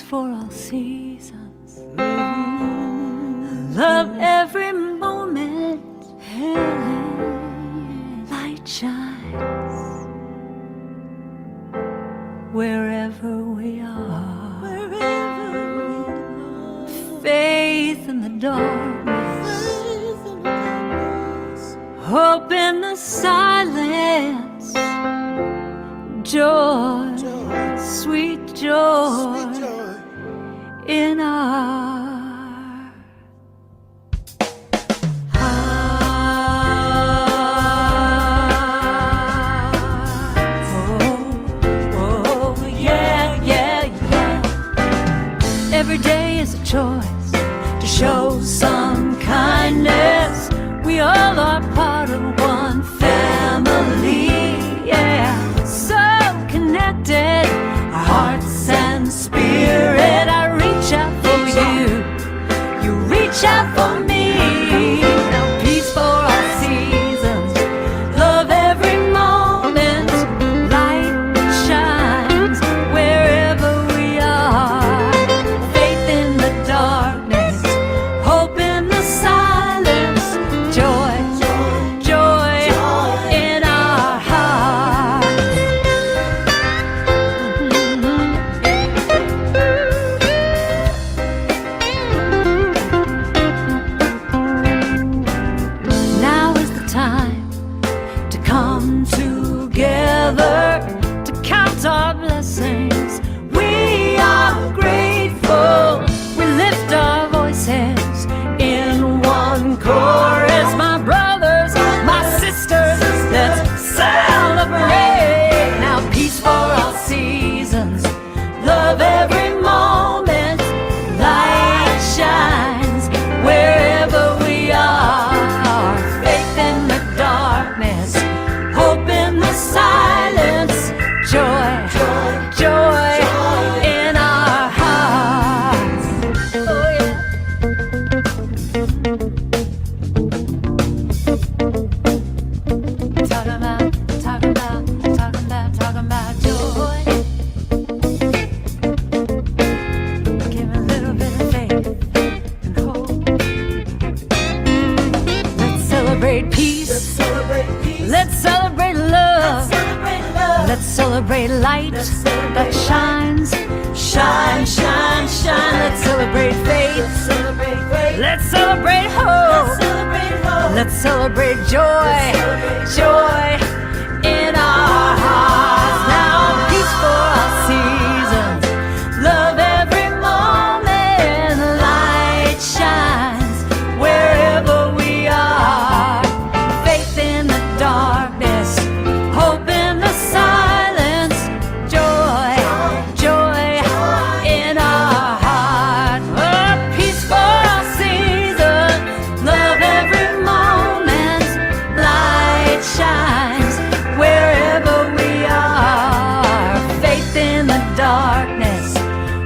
peace for all seasons. Love every moment. Light shines wherever we are. Faith in the darkness, hope in the silence, joy, sweet joy in our hearts. Oh, yeah, yeah, yeah. Every day is a choice to show some kindness. We all are part of one family, yeah. So connected, our hearts and spirit. I reach out for you, you reach out for me. Now peace for our seasons, love every moment. Light shines wherever we are. Faith in the darkness, hope in the silence, joy, joy in our hearts. Now is the time to come together to count our blessings. We are grateful. We lift our voices in one chorus. My brothers, my sisters, let's celebrate. Now peace for all seasons, love every moment. Light shines wherever we are. Faith in the darkness, hope in the silence, joy, joy in our hearts. Oh yeah. Talking about joy. Give me a little bit of faith and hope. Let's celebrate peace. Let's celebrate love. Let's celebrate light that shines. Shine, shine, shine. Let's celebrate faith. Let's celebrate hope. Let's celebrate joy. Joy in our hearts. Now peace for our seasons. Love every moment. Light shines wherever we are. Faith in the darkness, hope in the silence, joy, joy in our hearts. Oh, peace for our seasons. Love every moment. Light shines wherever we are. Faith in the darkness,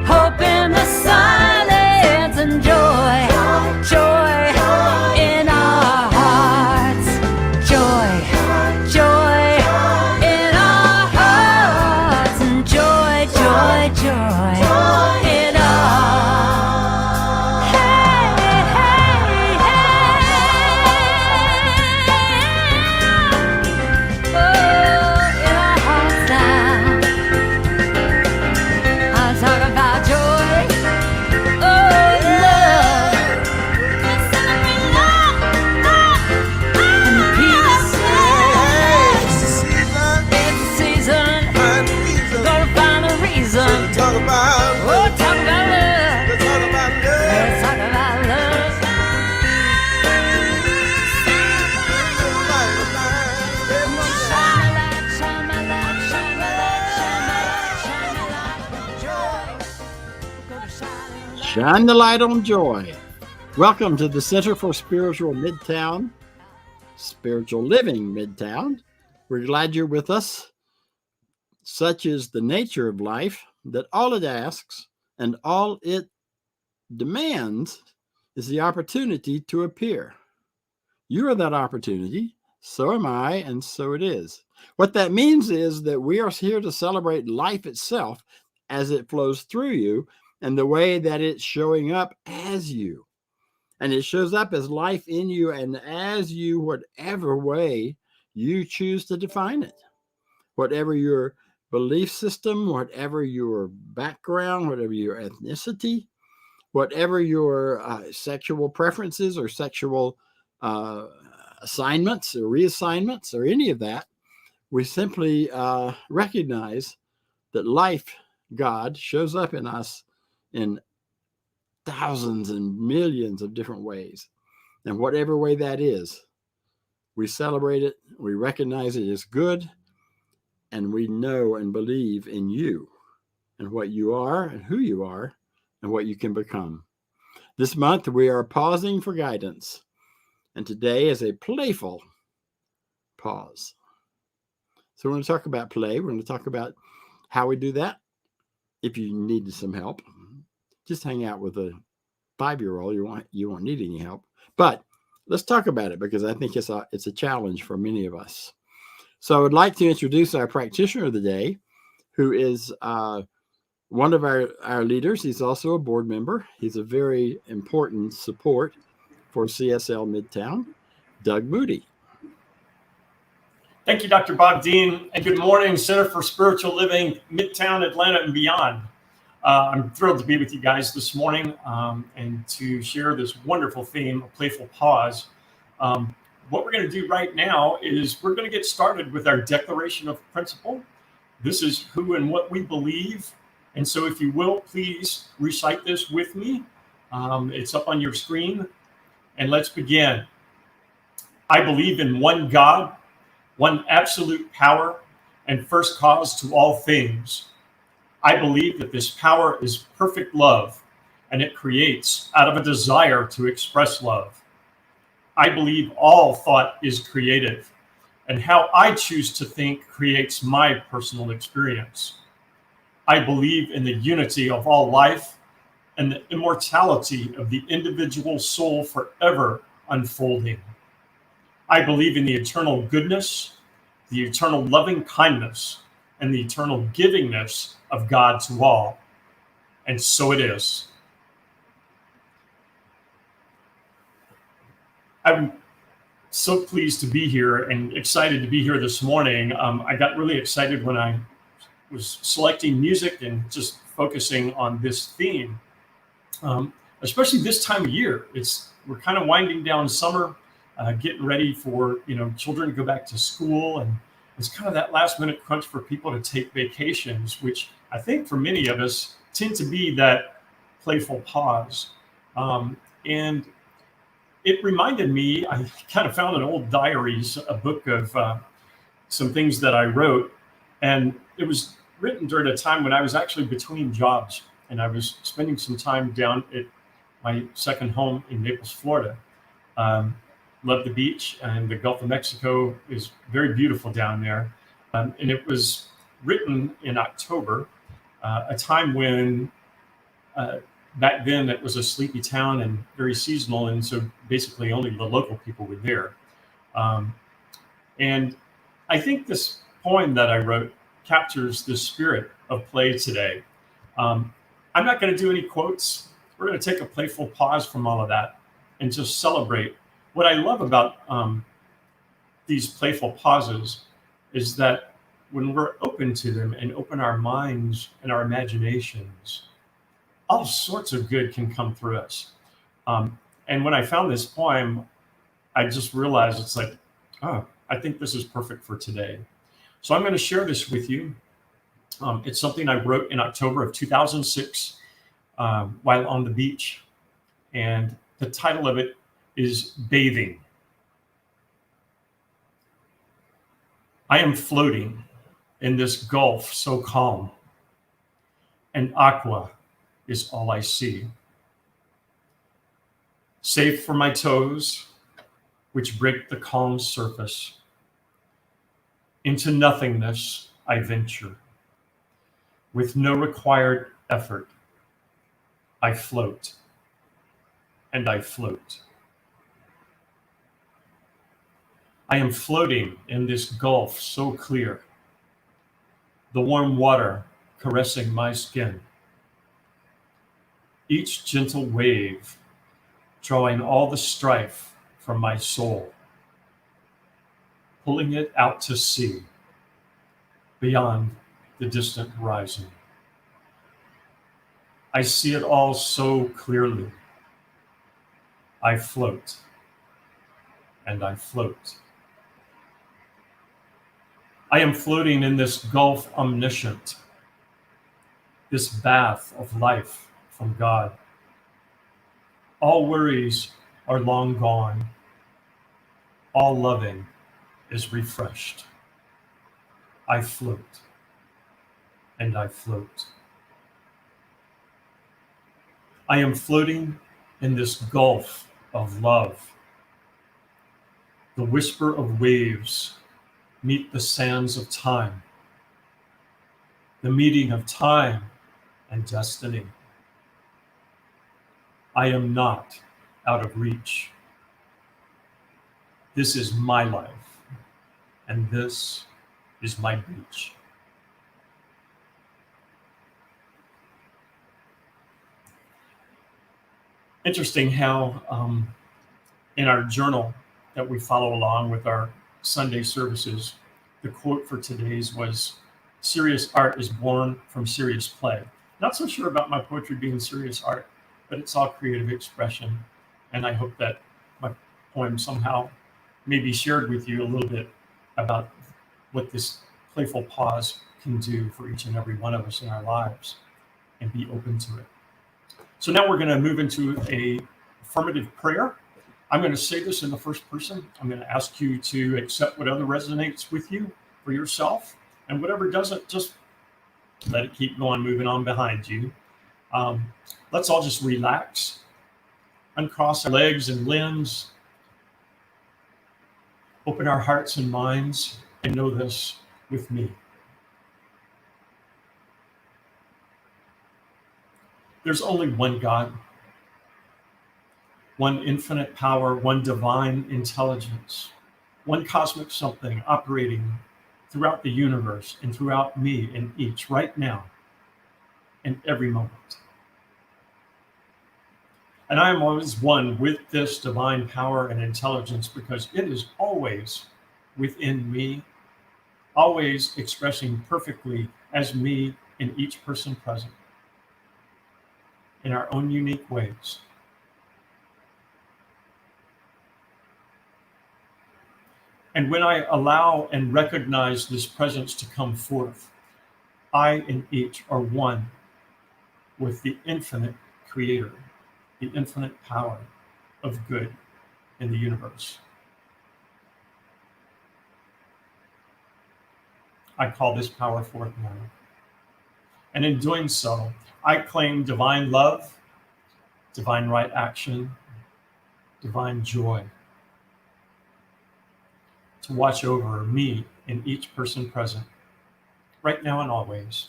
hope in the silence, and joy, joy in our hearts. Joy, joy in our hearts, and joy, joy, joy in our hey, hey, hey. Oh, in our hearts now. I'm talking about joy. Oh, love. Let's celebrate love, and peace. It's the season. Gonna find a reason. Talk about Oh, talk about love. let's talk about Let's love. talk about love. Shine my light, shine my light, shine my light, shine my light, shine my light, joy. Go to shining light. Shine the light on joy. Welcome to the Center for Spiritual Midtown, Spiritual Living Midtown. We're glad you're with us. Such is the nature of life that all it asks and all it demands is the opportunity to appear. You are that opportunity, so am I, and so it is. What that means is that we are here to celebrate life itself as it flows through you and the way that it's showing up as you. And it shows up as life in you and as you, whatever way you choose to define it. Whatever your belief system, whatever your background, whatever your ethnicity, whatever your sexual preferences or sexual assignments or reassignments or any of that, we simply recognize that life, God, shows up in us in thousands and millions of different ways. And whatever way that is, we celebrate it, we recognize it as good, and we know and believe in you and what you are and who you are and what you can become. This month, we are pausing for guidance, and today is a playful pause. So we're going to talk about play. We're going to talk about how we do that. If you needed some help, just hang out with a 5-year-old. You won't need any help. But let's talk about it because I think it's a challenge for many of us. So I would like to introduce our practitioner of the day, who is one of our leaders. He's also a board member. He's a very important support for CSL Midtown, Doug Moody. Thank you, Dr. Bob Deen, and good morning, Center for Spiritual Living, Midtown, Atlanta, and beyond. I'm thrilled to be with you guys this morning and to share this wonderful theme, a playful pause. What we're going to do right now is we're going to get started with our declaration of principle. This is who and what we believe. And so if you will, please recite this with me. It's up on your screen. And let's begin. I believe in one God, one absolute power, and first cause to all things. I believe that this power is perfect love, and it creates out of a desire to express love. I believe all thought is creative, and how I choose to think creates my personal experience. I believe in the unity of all life and the immortality of the individual soul forever unfolding. I believe in the eternal goodness, the eternal loving kindness, and the eternal givingness of God to all. And so it is. I'm so pleased to be here and excited to be here this morning. I got really excited when I was selecting music and just focusing on this theme, especially this time of year. We're kind of winding down summer, getting ready for children to go back to school, and it's kind of that last minute crunch for people to take vacations, which I think for many of us tend to be that playful pause. And it reminded me, I kind of found an old diaries, a book of some things that I wrote, and it was written during a time when I was actually between jobs, and I was spending some time down at my second home in Naples, Florida. Love the beach, and the Gulf of Mexico is very beautiful down there. And it was written in October, a time when back then it was a sleepy town and very seasonal, and so basically only the local people were there. And I think this poem that I wrote captures the spirit of play today. I'm not going to do any quotes. We're going to take a playful pause from all of that and just celebrate. What I love about these playful pauses is that when we're open to them and open our minds and our imaginations, all sorts of good can come through us. And when I found this poem, I just realized it's like, oh, I think this is perfect for today. So I'm going to share this with you. It's something I wrote in October of 2006 while on the beach. And the title of it is Bathing. I am floating in this gulf so calm, and aqua is all I see. Save for my toes, which break the calm surface. Into nothingness I venture. With no required effort, I float, and I float. I am floating in this gulf so clear, the warm water caressing my skin. each gentle wave drawing all the strife from my soul, pulling it out to sea beyond the distant horizon. I see it all so clearly. I float and I float. I am floating in this gulf omniscient, this bath of life from God. All worries are long gone. All loving is refreshed. I float and I float. I am floating in this gulf of love. The whisper of waves meet the sands of time, the meeting of time and destiny. I am not out of reach. This is my life, and this is my beach. Interesting how in our journal that we follow along with our Sunday services, the quote for today's was, "Serious art is born from serious play." Not so sure about my poetry being serious art, but it's all creative expression. And I hope that my poem somehow maybe shared with you a little bit about what this playful pause can do for each and every one of us in our lives, and be open to it. So now we're going to move into a affirmative prayer. I'm going to say this in the first person. I'm going to ask you to accept whatever resonates with you for yourself, and whatever doesn't, just let it keep going, moving on behind you. Let's all just relax, uncross our legs and limbs, open our hearts and minds, and know this with me. There's only one God, one infinite power, one divine intelligence, one cosmic something operating throughout the universe and throughout me and each right now in every moment. And I am always one with this divine power and intelligence because it is always within me, always expressing perfectly as me in each person present in our own unique ways. And when I allow and recognize this presence to come forth, I and each are one with the infinite creator, the infinite power of good in the universe. I call this power forth now. And in doing so, I claim divine love, divine right action, divine joy to watch over me and each person present, right now and always.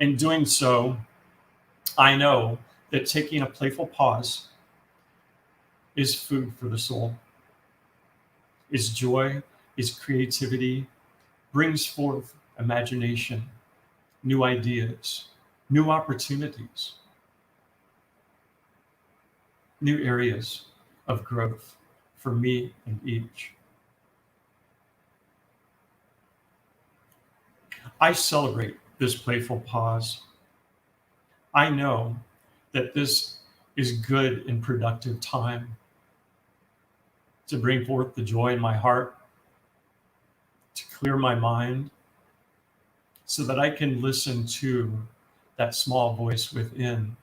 In doing so, I know that taking a playful pause is food for the soul, is joy, is creativity, brings forth imagination, new ideas, new opportunities, new areas of growth for me and each. I celebrate this playful pause. I know that this is good and productive time to bring forth the joy in my heart, to clear my mind, so that I can listen to that small voice within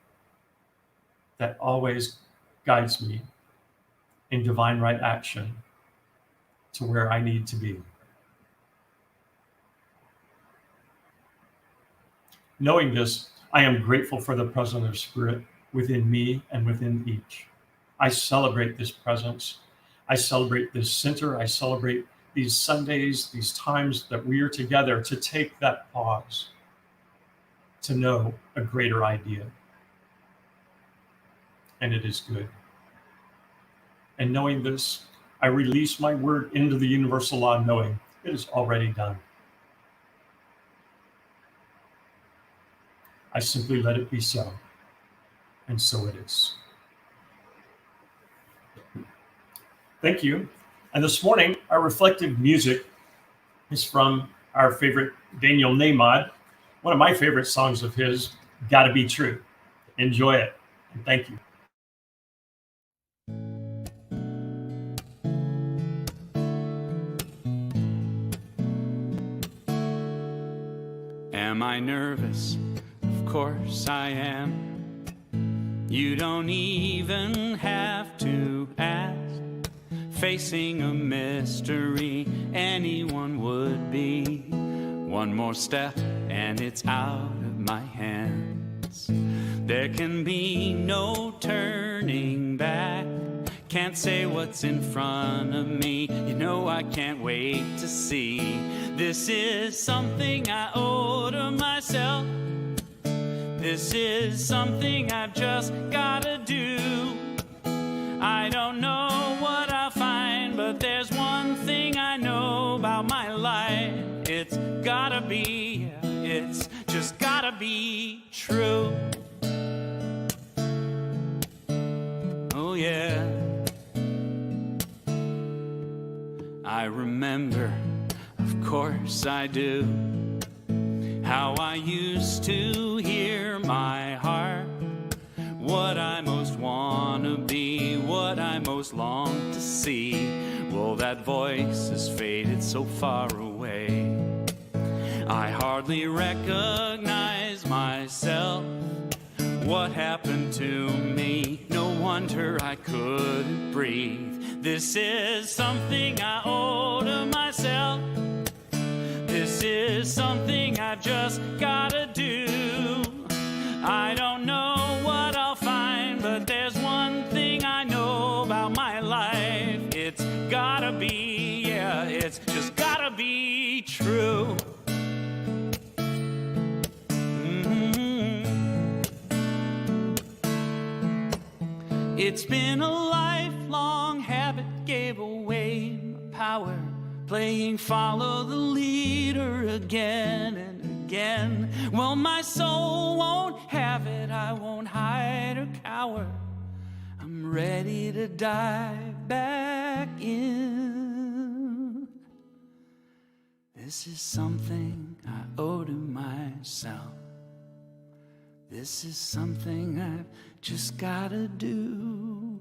that always guides me in divine right action to where I need to be. Knowing this, I am grateful for the presence of Spirit within me and within each. I celebrate this presence. I celebrate this center. I celebrate these Sundays, these times that we are together to take that pause, to know a greater idea. And it is good. And knowing this, I release my word into the universal law, knowing it is already done. I simply let it be so. and so it is. Thank you. And this morning, our reflective music is from our favorite Daniel Nahmod, one of my favorite songs of his, Gotta Be True. Enjoy it, and thank you. Am I nervous? Of course I am. You don't even have to ask. Facing a mystery anyone would be. One more step and it's out of my hands. There can be no turning back. Can't say what's in front of me. You know I can't wait to see. This is something I owe to myself. This is something I've just gotta do. I don't know what I'll find, but there's one thing I know about my life. It's gotta be, it's just gotta be true. Oh yeah. I remember, of course I do, how I used to hear my heart. What I most want to be, what I most long to see. Well, that voice has faded so far away. I hardly recognize myself. What happened to me? No wonder I couldn't breathe. This is something I owe to myself. This is something I've just gotta do. I don't know what I'll find, but there's one thing I know about my life. It's gotta be, yeah, it's just gotta be true. It's been a lifelong habit, gave away my power, playing follow the leader again and again. Well, my soul won't have it, I won't hide or cower. I'm ready to dive back in. This is something I owe to myself. This is something I've just gotta do.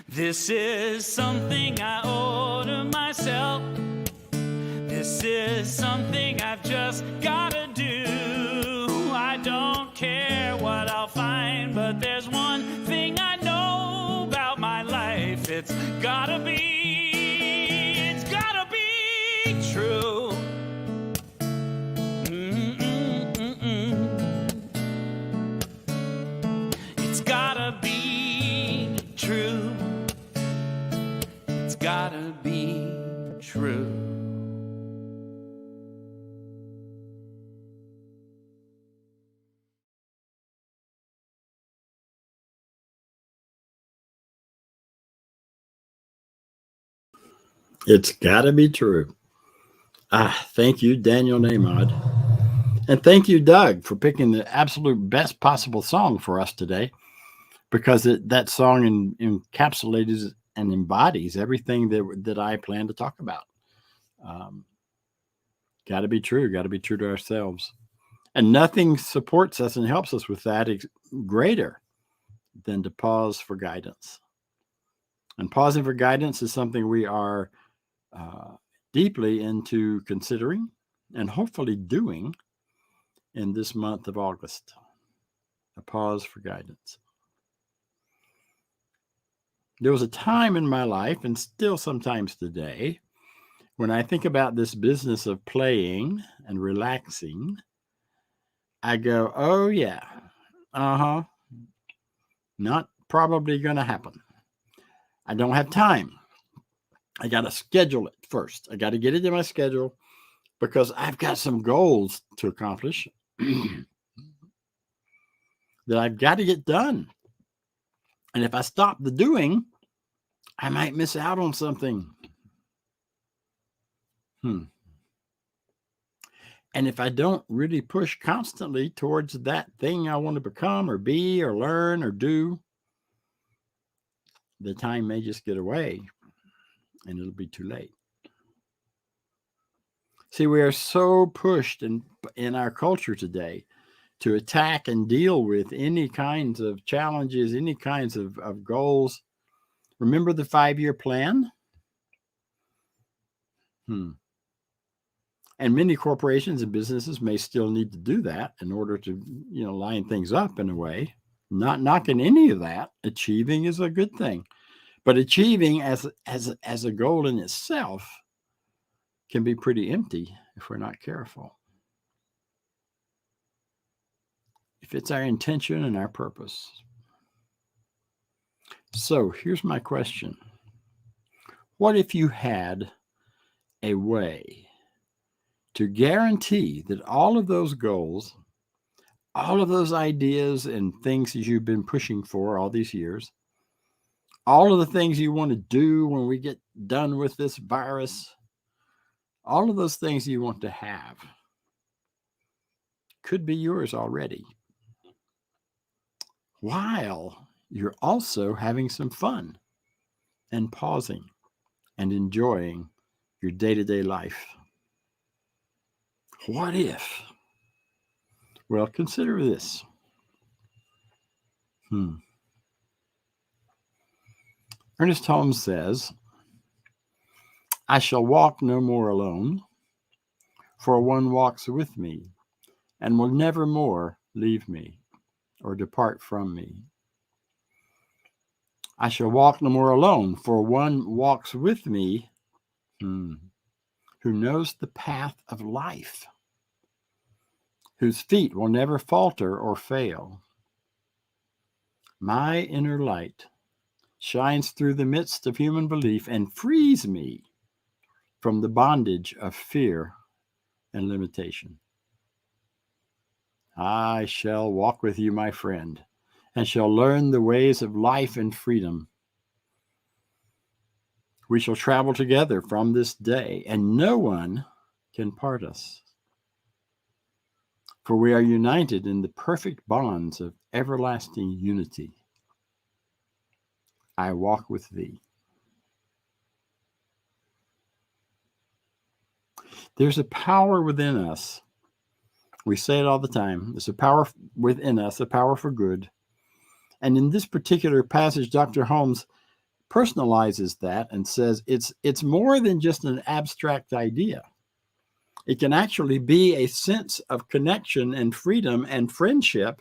This is something I owe to myself. This is something I've just gotta do. I don't care what I'll find, but there's one thing I know about my life. It's gotta be true. It's gotta be true. It's gotta be true. It's gotta be true. Thank you, Daniel Nahmod. And thank you, Doug, for picking the absolute best possible song for us today, because that song encapsulates and embodies everything that I plan to talk about. Got to be true to ourselves. And nothing supports us and helps us with that greater than to pause for guidance. And pausing for guidance is something we are deeply into considering and hopefully doing in this month of August. A pause for guidance. There was a time in my life, and still sometimes today, when I think about this business of playing and relaxing, I go, oh yeah, not probably going to happen. I don't have time. I got to schedule it first. I got to get it in my schedule because I've got some goals to accomplish that I've got to get done. And if I stop the doing, I might miss out on something. And if I don't really push constantly towards that thing I want to become or be or learn or do, the time may just get away and it'll be too late. See, we are so pushed in our culture today to attack and deal with any kinds of challenges, any kinds of goals. Remember the 5-year plan? And many corporations and businesses may still need to do that in order to, line things up in a way. Not knocking any of that. Achieving is a good thing. But achieving as a goal in itself can be pretty empty if we're not careful. If it's our intention and our purpose. So here's my question. What if you had a way to guarantee that all of those goals, all of those ideas and things that you've been pushing for all these years, all of the things you want to do when we get done with this virus, all of those things you want to have could be yours already, while you're also having some fun and pausing and enjoying your day-to-day life. What if? Well, consider this. Ernest Holmes says, I shall walk no more alone, for one walks with me and will never more leave me or depart from me. I shall walk no more alone, for one walks with me who knows the path of life, whose feet will never falter or fail. My inner light shines through the midst of human belief and frees me from the bondage of fear and limitation. I shall walk with you, my friend, and shall learn the ways of life and freedom. We shall travel together from this day, and no one can part us. For we are united in the perfect bonds of everlasting unity. I walk with thee. There's a power within us. We say it all the time. There's a power within us, a power for good. And in this particular passage, Dr. Holmes personalizes that and says it's more than just an abstract idea. It can actually be a sense of connection and freedom and friendship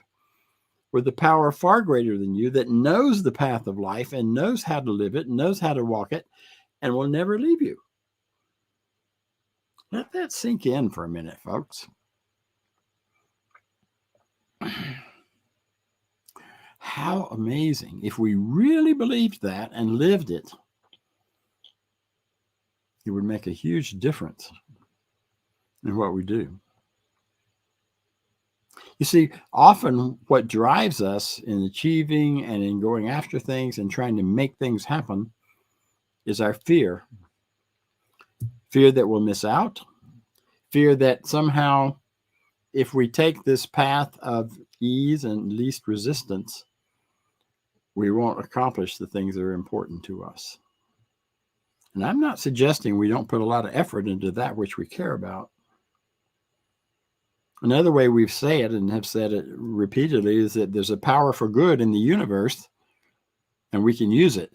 with a power far greater than you that knows the path of life and knows how to live it, knows how to walk it, and will never leave you. Let that sink in for a minute, folks. How amazing if we really believed that and lived it. It would make a huge difference in what we do. You see, often what drives us in achieving and in going after things and trying to make things happen is our fear. Fear that we'll miss out. Fear that somehow, if we take this path of ease and least resistance, we won't accomplish the things that are important to us. And I'm not suggesting we don't put a lot of effort into that which we care about. Another way we say it and have said it repeatedly is that there's a power for good in the universe and we can use it.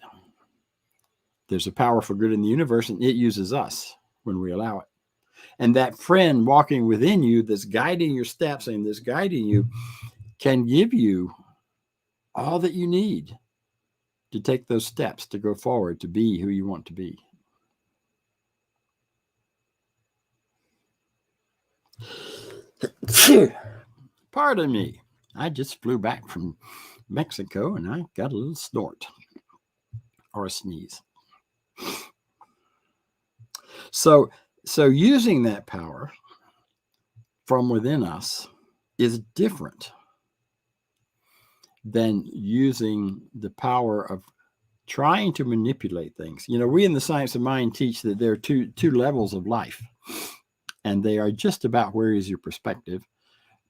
There's a power for good in the universe and it uses us when we allow it. And that friend walking within you that's guiding your steps and that's guiding you can give you all that you need to take those steps to go forward, to be who you want to be. Pardon me. I just flew back from Mexico and I got a little snort or a sneeze. So using that power from within us is different than using the power of trying to manipulate things. You know, we in the Science of Mind teach that there are two levels of life. and they are just about where is your perspective.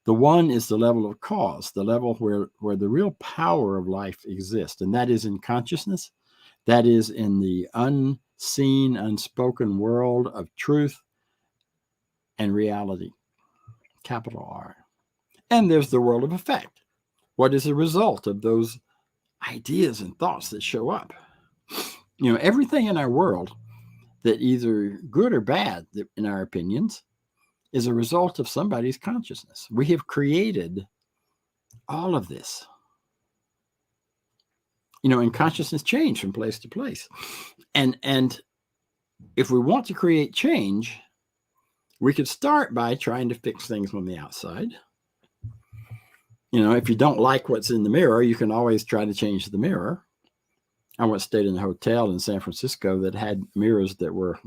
The one is the level of cause, the level where the real power of life exists, and that is in consciousness. That is in the unseen, unspoken world of truth and reality, capital R. And there's the world of effect. What is the result of those ideas and thoughts that show up? Everything in our world that either good or bad, in our opinions, is a result of somebody's consciousness. We have created all of this. And consciousness change from place to place. And if we want to create change, we could start by trying to fix things on the outside. If you don't like what's in the mirror, you can always try to change the mirror. I once stayed in a hotel in San Francisco that had mirrors that were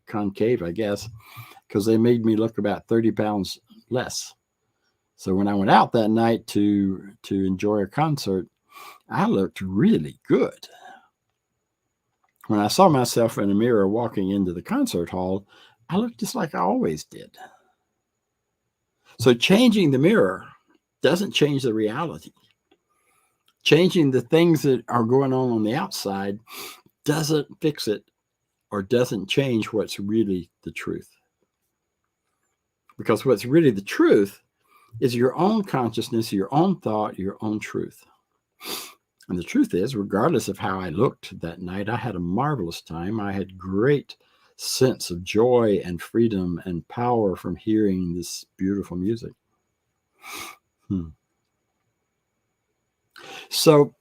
concave, I guess, because they made me look about 30 pounds less. So when I went out that night to enjoy a concert, I looked really good. When I saw myself in a mirror walking into the concert hall, I looked just like I always did. So changing the mirror doesn't change the reality. Changing the things that are going on the outside doesn't fix it or doesn't change what's really the truth. Because what's really the truth is your own consciousness, your own thought, your own truth. And the truth is, regardless of how I looked that night, I had a marvelous time. I had great sense of joy and freedom and power from hearing this beautiful music. So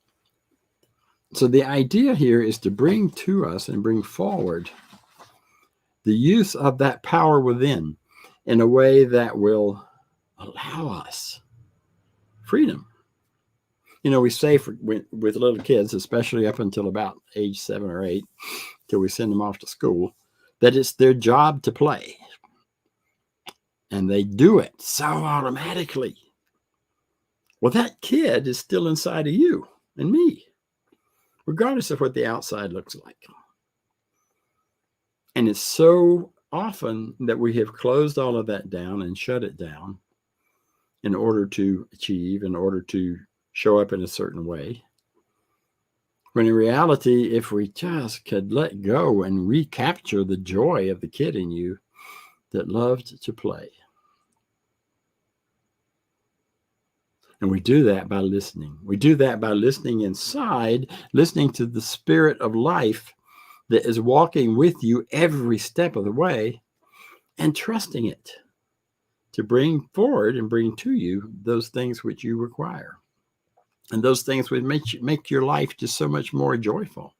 the idea here is to bring to us and bring forward the use of that power within in a way that will allow us freedom. We say with little kids, especially up until about age 7 or 8, till we send them off to school, that it's their job to play. And they do it so automatically. Well, that kid is still inside of you and me, regardless of what the outside looks like. And it's so often that we have closed all of that down and shut it down in order to achieve, in order to show up in a certain way. When in reality, if we just could let go and recapture the joy of the kid in you that loved to play. And we do that by listening. We do that by listening inside, listening to the spirit of life that is walking with you every step of the way, and trusting it to bring forward and bring to you those things which you require. And those things would make your life just so much more joyful.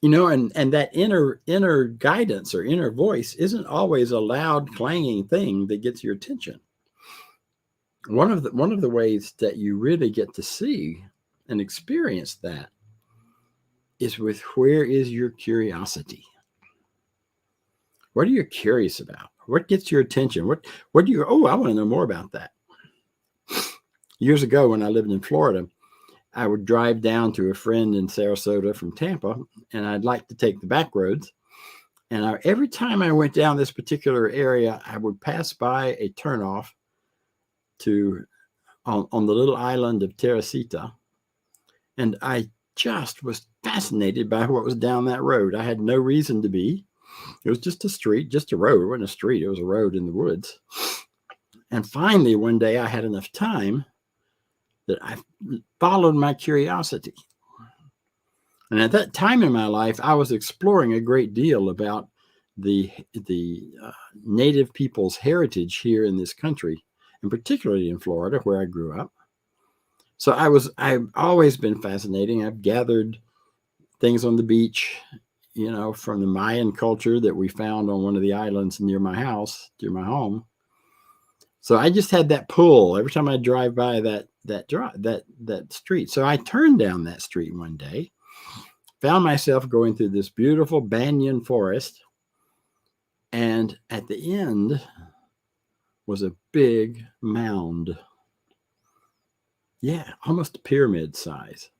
And that inner guidance or inner voice isn't always a loud clanging thing that gets your attention. One of the ways that you really get to see and experience that is with where is your curiosity? What are you curious about? What gets your attention? What do you, I want to know more about that. Years ago, when I lived in Florida, I would drive down to a friend in Sarasota from Tampa, and I'd like to take the back roads. And every time I went down this particular area, I would pass by a turnoff on the little island of Teresita. And I just was fascinated by what was down that road. I had no reason to be. It was just a street, just a road. It wasn't a street. It was a road in the woods. And finally, one day I had enough time that I followed my curiosity. And at that time in my life, I was exploring a great deal about the native people's heritage here in this country, and particularly in Florida, where I grew up. So I've always been fascinating. I've gathered things on the beach, from the Mayan culture that we found on one of the islands near my house, near my home. So I just had that pull every time I drive by that street. So I turned down that street one day, found myself going through this beautiful banyan forest, and at the end was a big mound. Yeah, almost a pyramid size.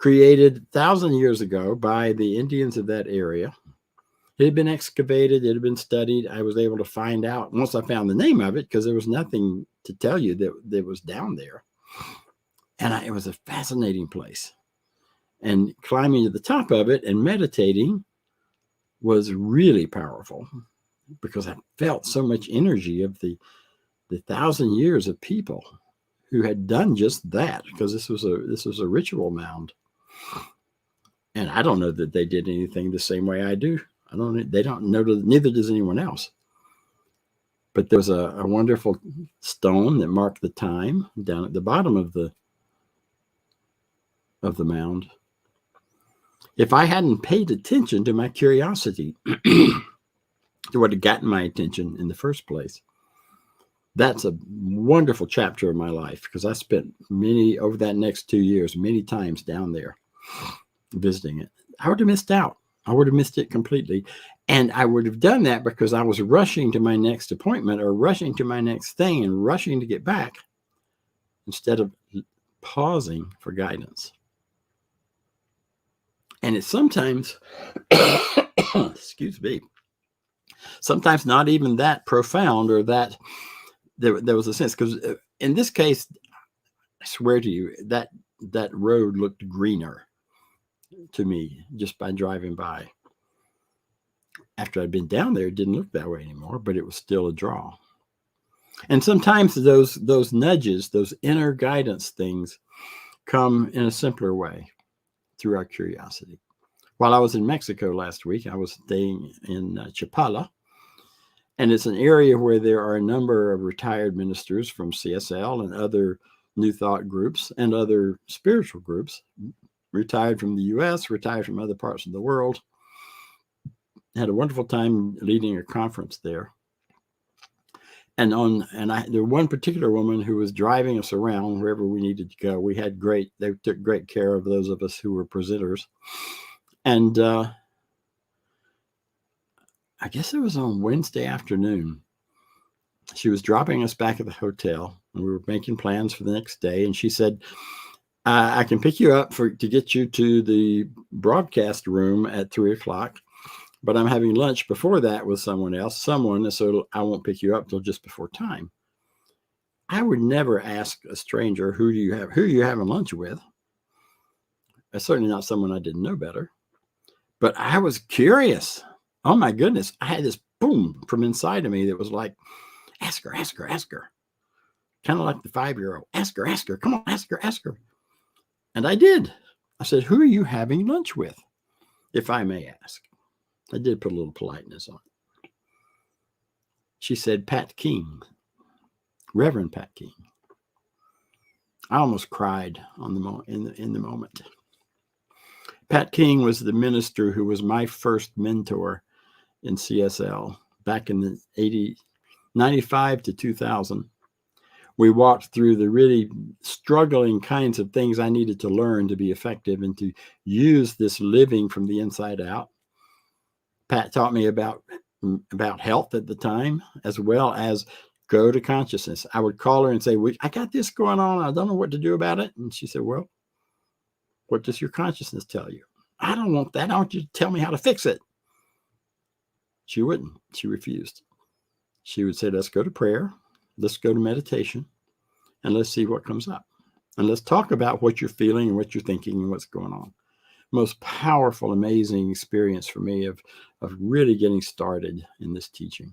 created 1,000 years ago by the Indians of that area. It had been excavated. It had been studied. I was able to find out once I found the name of it, because there was nothing to tell you that was down there. And it was a fascinating place. And climbing to the top of it and meditating was really powerful, because I felt so much energy of the 1,000 years of people who had done just that, because this was a ritual mound. And I don't know that they did anything the same way I do. They don't know, neither does anyone else. But there was a wonderful stone that marked the time down at the bottom of the mound. If I hadn't paid attention to my curiosity, to what had gotten my attention in the first place, that's a wonderful chapter of my life, because I spent over that next 2 years, many times down there visiting it. I would have missed out. I would have missed it completely. And I would have done that because I was rushing to my next appointment or rushing to my next thing and rushing to get back, instead of pausing for guidance. And it's sometimes, excuse me, sometimes not even that profound, or that there was a sense, because in this case, I swear to you, that road looked greener to me just by driving by. After I'd been down there, it didn't look that way anymore, but it was still a draw. And sometimes those nudges, those inner guidance things, come in a simpler way through our curiosity. While I was in Mexico last week, I was staying in Chapala, and it's an area where there are a number of retired ministers from CSL and other New Thought groups and other spiritual groups, retired from the U.S., retired from other parts of the world. Had a wonderful time leading a conference there. And there was one particular woman who was driving us around wherever we needed to go. They took great care of those of us who were presenters. And I guess it was on Wednesday afternoon. She was dropping us back at the hotel, and we were making plans for the next day. And she said, I can pick you up to get you to the broadcast room at 3:00. But I'm having lunch before that with someone else, so I won't pick you up till just before time. I would never ask a stranger, who are you having lunch with? That's certainly not someone I didn't know better. But I was curious. Oh my goodness. I had this boom from inside of me that was like, ask her. Kind of like the 5-year-old. Ask her. Come on, ask her. And I did. I said, who are you having lunch with, if I may ask? I did put a little politeness on it. She said, Pat King, Reverend Pat King. I almost cried in the moment. Pat King was the minister who was my first mentor in CSL back in the 95 to 2000. We walked through the really struggling kinds of things I needed to learn to be effective and to use this living from the inside out. Pat taught me about health at the time, as well as go to consciousness. I would call her and say, I got this going on. I don't know what to do about it. And she said, well, what does your consciousness tell you? I don't want that. I want you to tell me how to fix it. She wouldn't. She refused. She would say, let's go to prayer. Let's go to meditation. And let's see what comes up. And let's talk about what you're feeling and what you're thinking and what's going on. Most powerful, amazing experience for me of really getting started in this teaching.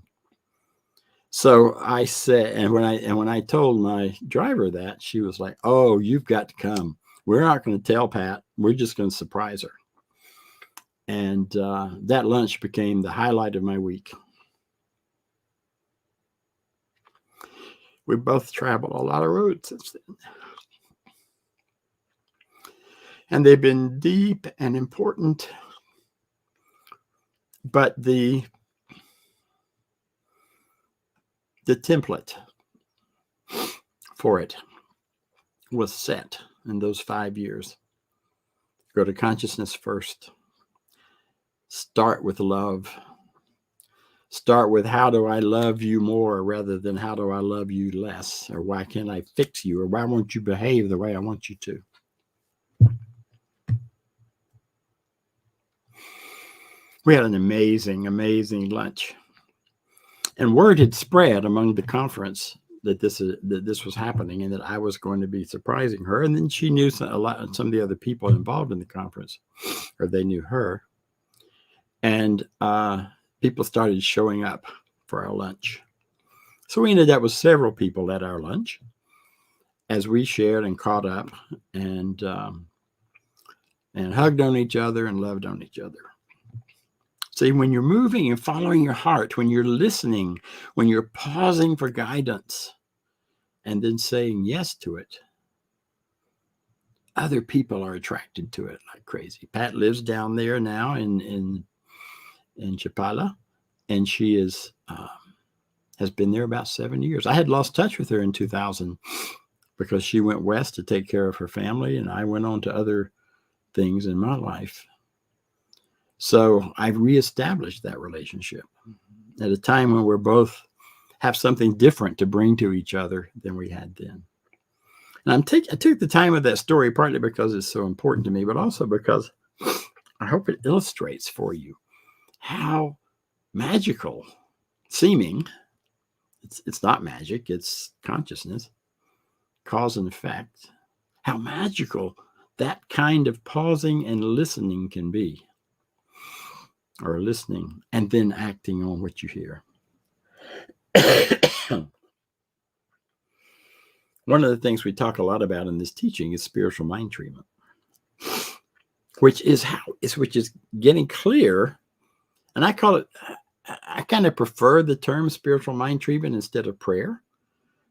So I said, and when I told my driver that, she was like, oh, you've got to come. We're not going to tell Pat. We're just going to surprise her. And that lunch became the highlight of my week. We both traveled a lot of roads since then. And they've been deep and important. But the template for it was set in those 5 years. Go to consciousness first. Start with love. Start with how do I love you more rather than how do I love you less? Or why can't I fix you? Or why won't you behave the way I want you to? We had an amazing, amazing lunch. And word had spread among the conference that this was happening and that I was going to be surprising her. And then she knew some of the other people involved in the conference, or they knew her. And people started showing up for our lunch. So we ended up with several people at our lunch as we shared and caught up and hugged on each other and loved on each other. See, when you're moving and following your heart, when you're listening, when you're pausing for guidance and then saying yes to it, other people are attracted to it like crazy. Pat lives down there now in Chapala, and she has been there about 7 years. I had lost touch with her in 2000 because she went west to take care of her family, and I went on to other things in my life. So I reestablished that relationship at a time when we're both have something different to bring to each other than we had then. And I took the time of that story partly because it's so important to me, but also because I hope it illustrates for you how magical seeming, it's not magic, it's consciousness, cause and effect, how magical that kind of pausing and listening can be. Or listening and then acting on what you hear. One of the things we talk a lot about in this teaching is spiritual mind treatment, which is getting clear. And I call it, I kind of prefer the term spiritual mind treatment instead of prayer.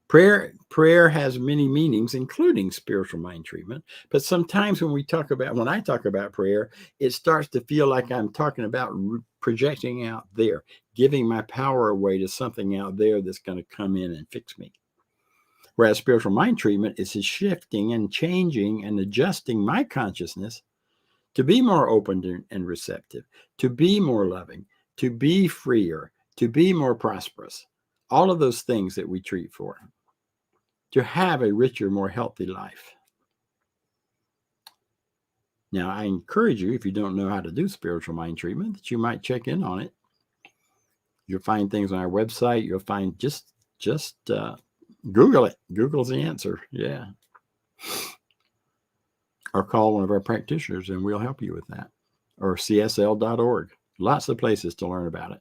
Prayer has many meanings, including spiritual mind treatment. But sometimes when I talk about prayer, it starts to feel like I'm talking about projecting out there, giving my power away to something out there that's going to come in and fix me. Whereas spiritual mind treatment is shifting and changing and adjusting my consciousness to be more open and receptive, to be more loving, to be freer, to be more prosperous. All of those things that we treat for. To have a richer, more healthy life. Now, I encourage you, if you don't know how to do spiritual mind treatment, that you might check in on it. You'll find things on our website. You'll find just Google it. Google's the answer. Yeah. Or call one of our practitioners and we'll help you with that. Or CSL.org. Lots of places to learn about it.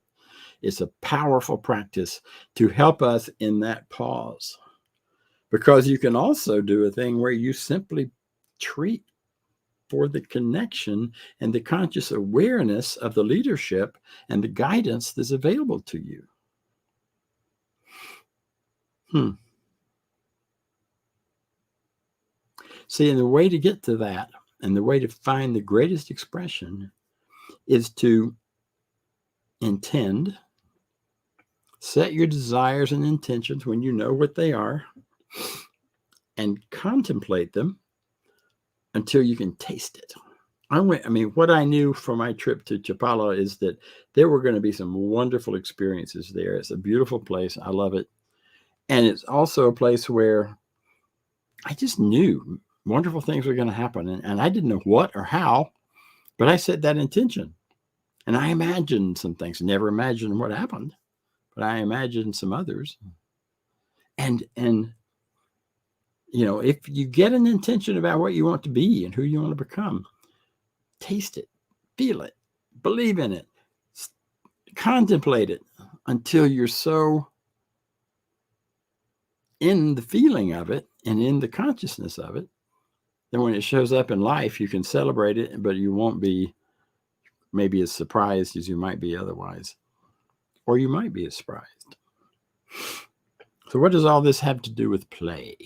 It's a powerful practice to help us in that pause. Because you can also do a thing where you simply treat for the connection and the conscious awareness of the leadership and the guidance that's available to you. See, and the way to get to that and the way to find the greatest expression is to intend, set your desires and intentions when you know what they are, and contemplate them until you can taste it. What I knew from my trip to Chapala is that there were going to be some wonderful experiences there. It's a beautiful place. I love it. And it's also a place where I just knew wonderful things were going to happen. And I didn't know what or how, but I set that intention. And I imagined some things. Never imagined what happened, but I imagined some others. And if you get an intention about what you want to be and who you want to become, taste it, feel it, believe in it, contemplate it until you're so in the feeling of it and in the consciousness of it, then when it shows up in life, you can celebrate it, but you won't be maybe as surprised as you might be otherwise. Or you might be as surprised. So what does all this have to do with play?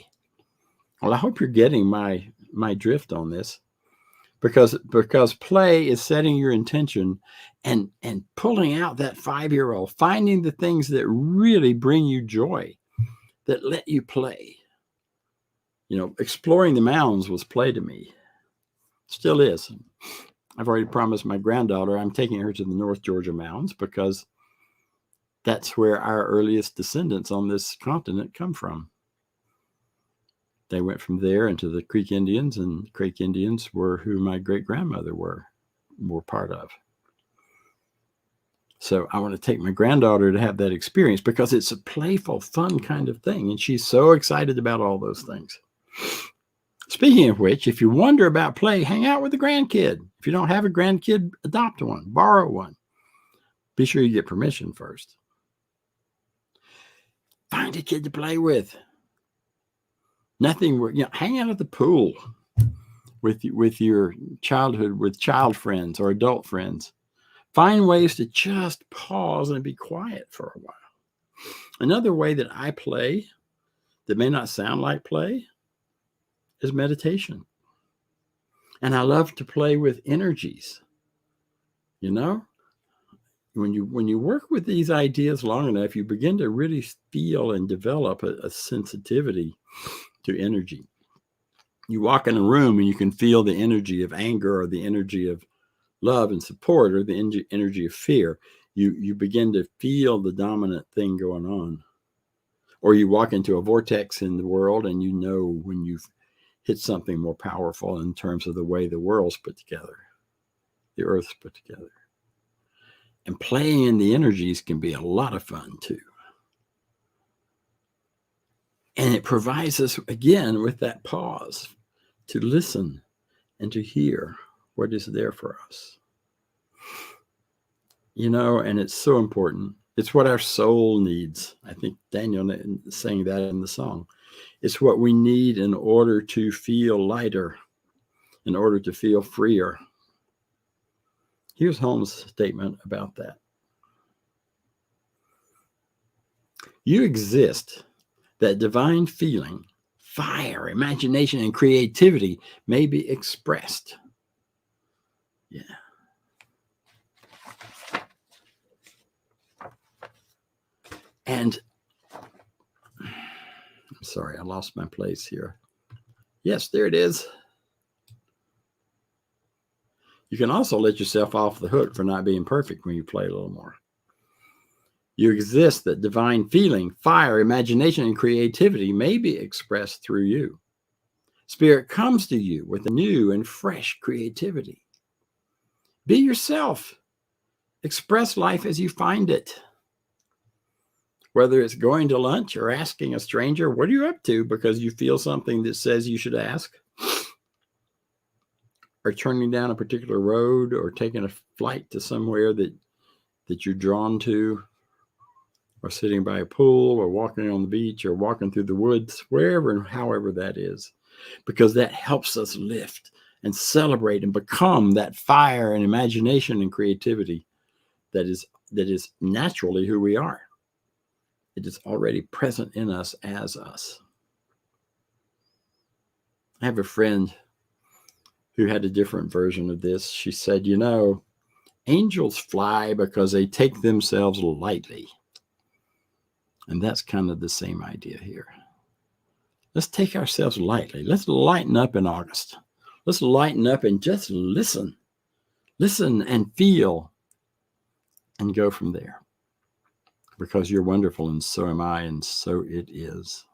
Well, I hope you're getting my drift on this, because play is setting your intention and pulling out that 5-year-old, finding the things that really bring you joy, that let you play. Exploring the mountains was play to me. Still is. I've already promised my granddaughter I'm taking her to the North Georgia mountains because that's where our earliest descendants on this continent come from. They went from there into the Creek Indians, and Creek Indians were who my great-grandmother were part of. So I want to take my granddaughter to have that experience because it's a playful, fun kind of thing. And she's so excited about all those things. Speaking of which, if you wonder about play, hang out with a grandkid. If you don't have a grandkid, adopt one, borrow one. Be sure you get permission first. Find a kid to play with. Nothing, hang out at the pool with your childhood, with child friends or adult friends. Find ways to just pause and be quiet for a while. Another way that I play that may not sound like play is meditation. And I love to play with energies. When you work with these ideas long enough, you begin to really feel and develop a sensitivity to energy. You walk in a room and you can feel the energy of anger or the energy of love and support or the energy of fear. You begin to feel the dominant thing going on. Or you walk into a vortex in the world and you know when you've hit something more powerful in terms of the way the world's put together, the earth's put together. And playing in the energies can be a lot of fun too. And it provides us, again, with that pause to listen and to hear what is there for us. And it's so important. It's what our soul needs. I think Daniel sang that in the song. It's what we need in order to feel lighter, in order to feel freer. Here's Holmes' statement about that. You exist that divine feeling, fire, imagination, and creativity may be expressed. Yeah. And I'm sorry, I lost my place here. Yes, there it is. You can also let yourself off the hook for not being perfect when you play a little more. You exist that divine feeling, fire, imagination, and creativity may be expressed through you. Spirit comes to you with a new and fresh creativity. Be yourself. Express life as you find it. Whether it's going to lunch or asking a stranger, what are you up to because you feel something that says you should ask, or turning down a particular road or taking a flight to somewhere that you're drawn to, or sitting by a pool or walking on the beach or walking through the woods, wherever and however that is, because that helps us lift and celebrate and become that fire and imagination and creativity that is naturally who we are. It is already present in us as us. I have a friend who had a different version of this. She said, angels fly because they take themselves lightly. And that's kind of the same idea here. Let's take ourselves lightly. Let's lighten up in August. Let's lighten up and just listen. Listen and feel and go from there. Because you're wonderful and so am I, and so it is.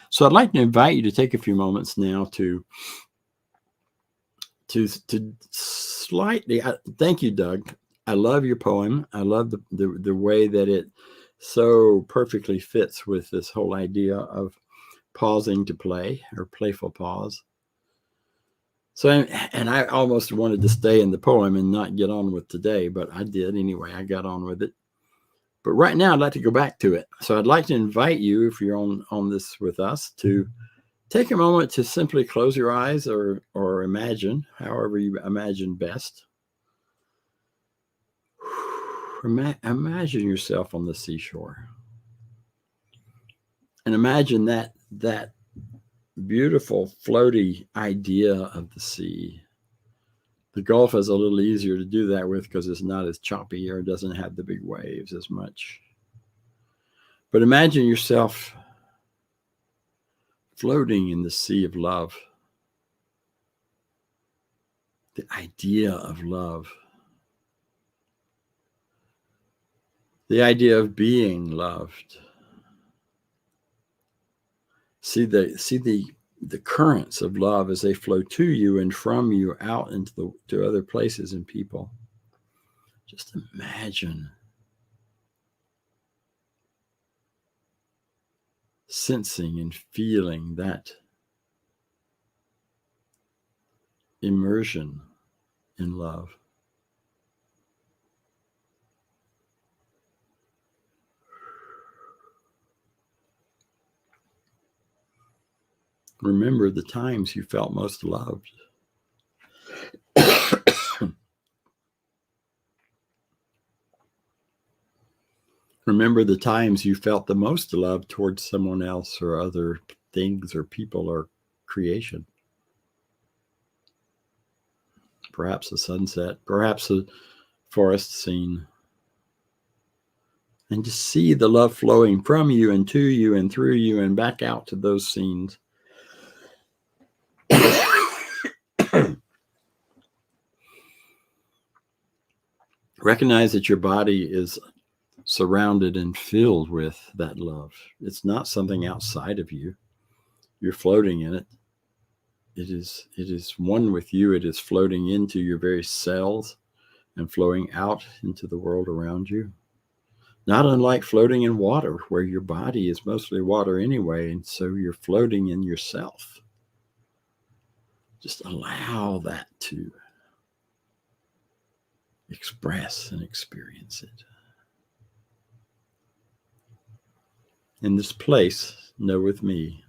So I'd like to invite you to take a few moments now to slightly, thank you, Doug. I love your poem. I love the way that it so perfectly fits with this whole idea of pausing to play, or playful pause. So, and I almost wanted to stay in the poem and not get on with today, but I did anyway. I got on with it. But right now I'd like to go back to it. So I'd like to invite you, if you're on this with us, to take a moment to simply close your eyes or imagine, however you imagine best. Imagine yourself on the seashore. And imagine that beautiful floaty idea of the sea. The Gulf is a little easier to do that with because it's not as choppy or doesn't have the big waves as much. But imagine yourself floating in the sea of love. The idea of love. The idea of being loved. See the currents of love as they flow to you and from you out into to other places and people. Just imagine sensing and feeling that immersion in love. Remember the times you felt most loved. Remember the times you felt the most love towards someone else or other things or people or creation. Perhaps a sunset, perhaps a forest scene. And just see the love flowing from you and to you and through you and back out to those scenes. Recognize that your body is surrounded and filled with that love. It's not something outside of you. You're floating in it. It is one with you. It is floating into your very cells and flowing out into the world around you. Not unlike floating in water, where your body is mostly water anyway, and so you're floating in yourself. Just allow that to express and experience it. In this place, know with me,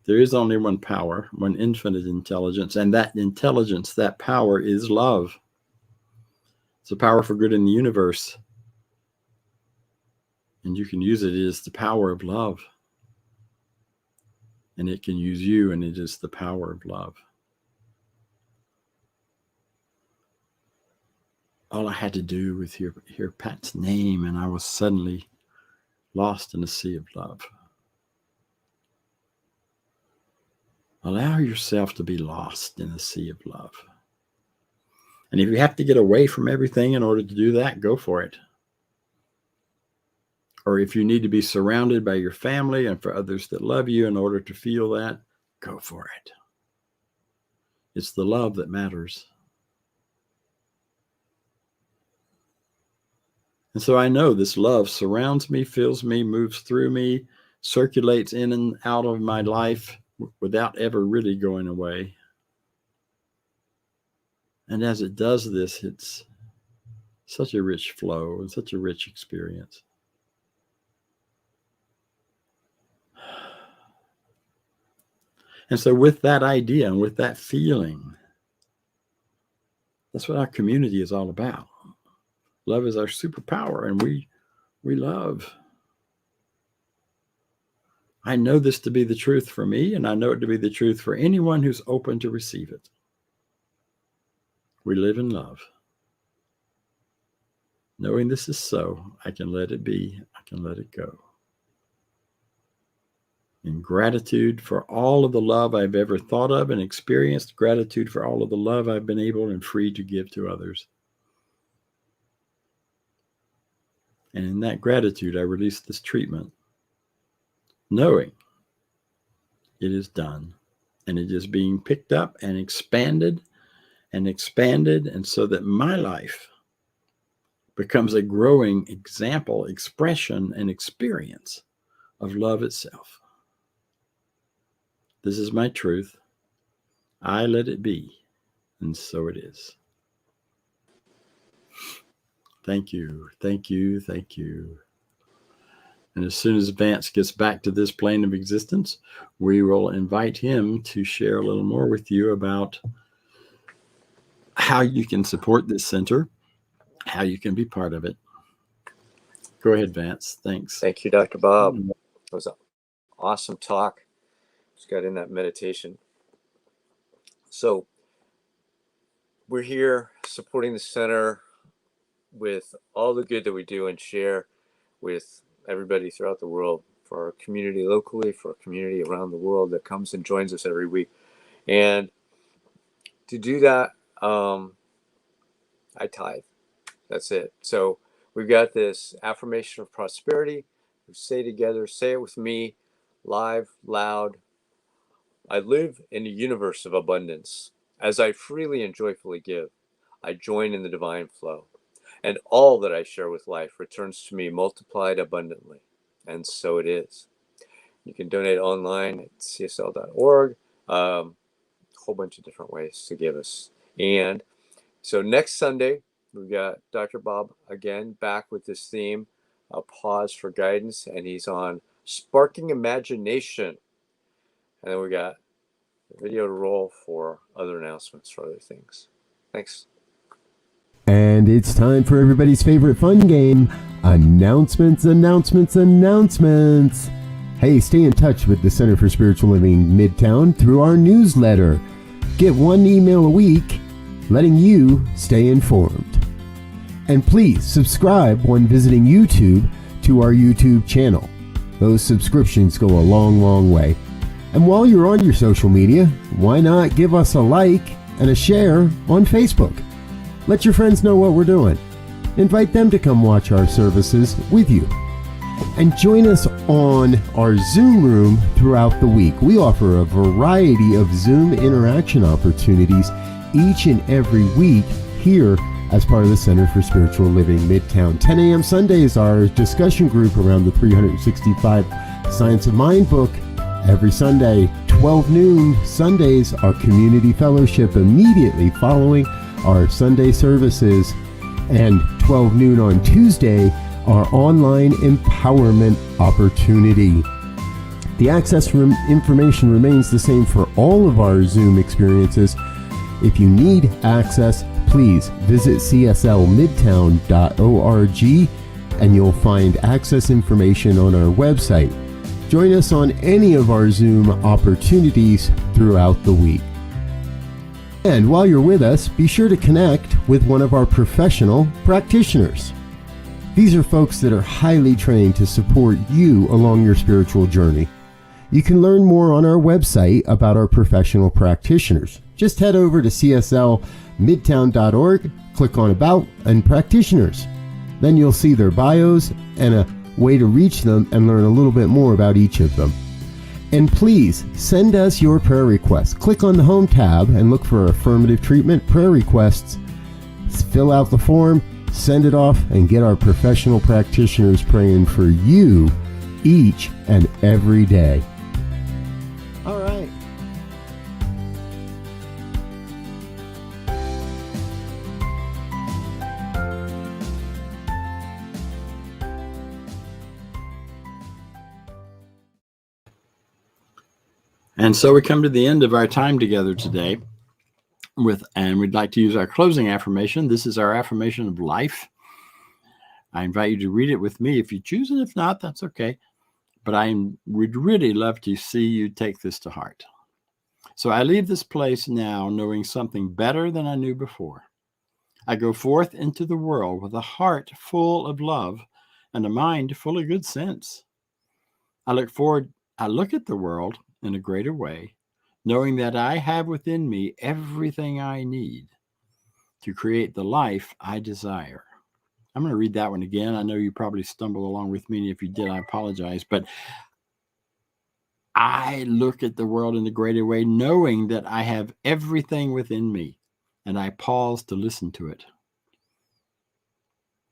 there is only one power, one infinite intelligence, and that intelligence, that power is love. It's a power for good in the universe. And you can use it as the power of love. And it can use you, and it is the power of love. All I had to do was hear Pat's name, and I was suddenly lost in a sea of love. Allow yourself to be lost in a sea of love. And if you have to get away from everything in order to do that, go for it. Or if you need to be surrounded by your family and for others that love you in order to feel that, go for it. It's the love that matters. And so I know this love surrounds me, fills me, moves through me, circulates in and out of my life without ever really going away. And as it does this, it's such a rich flow and such a rich experience. And so with that idea and with that feeling, that's what our community is all about. Love is our superpower, and we love. I know this to be the truth for me, and I know it to be the truth for anyone who's open to receive it. We live in love. Knowing this is so, I can let it be, I can let it go. In gratitude for all of the love I've ever thought of and experienced, gratitude for all of the love I've been able and free to give to others. And in that gratitude, I release this treatment, knowing it is done, and it is being picked up and expanded, and so that my life becomes a growing example, expression, and experience of love itself. This is my truth. I let it be, and so it is. Thank you, thank you, thank you. And as soon as Vance gets back to this plane of existence, we will invite him to share a little more with you about how you can support this center, how you can be part of it. Go ahead, Vance. Thanks. Thank you, Dr. Bob. It was an awesome talk. Just got in that meditation. So we're here supporting the center with all the good that we do and share with everybody throughout the world, for our community locally, for our community around the world that comes and joins us every week. And to do that, I tithe. That's it. So we've got this Affirmation of Prosperity. We say together, say it with me, live, loud. I live in a universe of abundance. As I freely and joyfully give, I join in the divine flow. and all that I share with life returns to me multiplied abundantly. And so it is. You can donate online at csl.org. A whole bunch of different ways to give us. And so next Sunday, we've got Dr. Bob again back with this theme, a pause for guidance, and he's on sparking imagination. And then we got a video to roll for other announcements for other things. Thanks. And it's time for everybody's favorite fun game, announcements. Hey, stay in touch with the Center for Spiritual Living Midtown through our newsletter. Get one email a week letting you stay informed. And please subscribe when visiting YouTube to our YouTube channel. Those subscriptions go a long, long way. And while you're on your social media, why not give us a like and a share on Facebook? Let your friends know what we're doing. Invite them to come watch our services with you. And join us on our Zoom room throughout the week. We offer a variety of Zoom interaction opportunities each and every week here as part of the Center for Spiritual Living Midtown. 10 a.m. Sundays, our discussion group around the 365 Science of Mind book. Every Sunday, 12 noon Sundays, our community fellowship immediately following our Sunday services. And 12 noon on Tuesday, our online empowerment opportunity. The access information remains the same for all of our Zoom experiences. If you need access, please visit cslmidtown.org and you'll find access information on our website. Join us on any of our Zoom opportunities throughout the week. And while you're with us, be sure to connect with one of our professional practitioners. These are folks that are highly trained to support you along your spiritual journey. You can learn more on our website about our professional practitioners. Just head over to cslmidtown.org, click on About and Practitioners. Then you'll see their bios and a way to reach them and learn a little bit more about each of them. And please send us your prayer requests. Click on the Home tab and look for Affirmative Treatment Prayer Requests. Fill out the form, send it off, and get our professional practitioners praying for you each and every day. All right. And so we come to the end of our time together today and we'd like to use our closing affirmation. This is our affirmation of life. I invite you to read it with me if you choose, and if not, that's okay. But we'd really love to see you take this to heart. So I leave this place now knowing something better than I knew before. I go forth into the world with a heart full of love and a mind full of good sense. I look at the world in a greater way, knowing that I have within me everything I need to create the life I desire. I'm going to read that one again. I know you probably stumbled along with me, and if you did, I apologize. But I look at the world in a greater way, knowing that I have everything within me, and I pause to listen to it,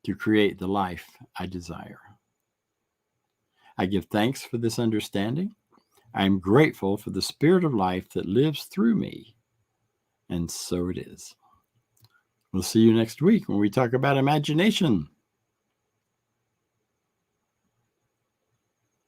to create the life I desire. I give thanks for this understanding. I am grateful for the spirit of life that lives through me, and so it is. We'll see you next week when we talk about imagination.